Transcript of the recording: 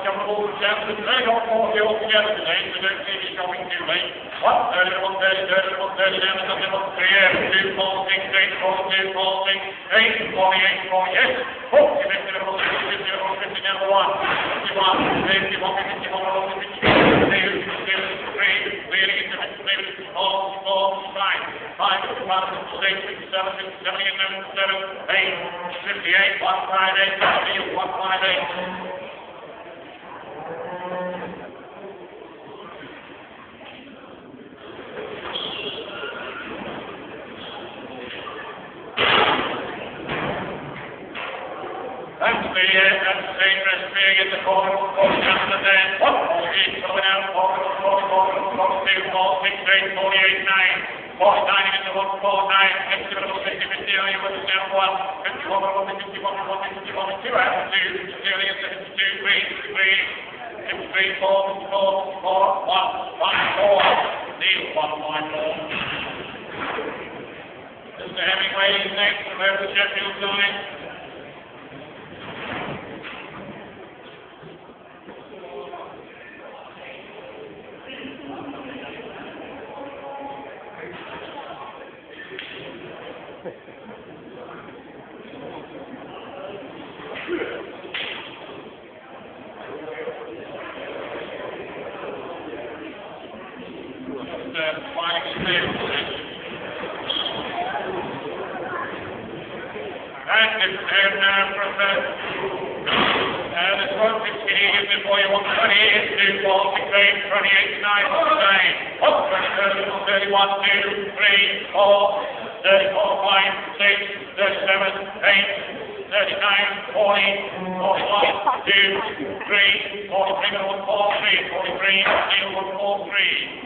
couple of all the chances. They got 40 altogether today, so don't seem to be going too late. 130, 130, 30, 130, down to something like 3 2, 4, 6, 8, 4, 2, 4, 6, 8, 48, 48. 40, 50, 50, 50, down to 1, 51, 50, 51, 50, 51, 52, 53, leading into 54, 55, 5, 56, 57, 58, 57, 8, 58, 158, 158. That's the same recipe in the corner of the down to the then. 148 coming out, 42, 46, 8, 48, 9. 49 into 149, 50, 50, 50, you with the down 1, 51, 51, 51, 2 out of 2, nearly into 52, 3, 53, 4, 54, 4, 1, 1, 4, Neil 1, 1, 4. Mr. Hemingway is next, from over the Sheffield side. And from the 12 is before you want 28, 2, 4, 6, 8, 28, 9, 9, 31, 2, 3, 4, 34, 5, 6, 37, 8, 39, 40, 41, 2, 3, 43, 43, 43, 43.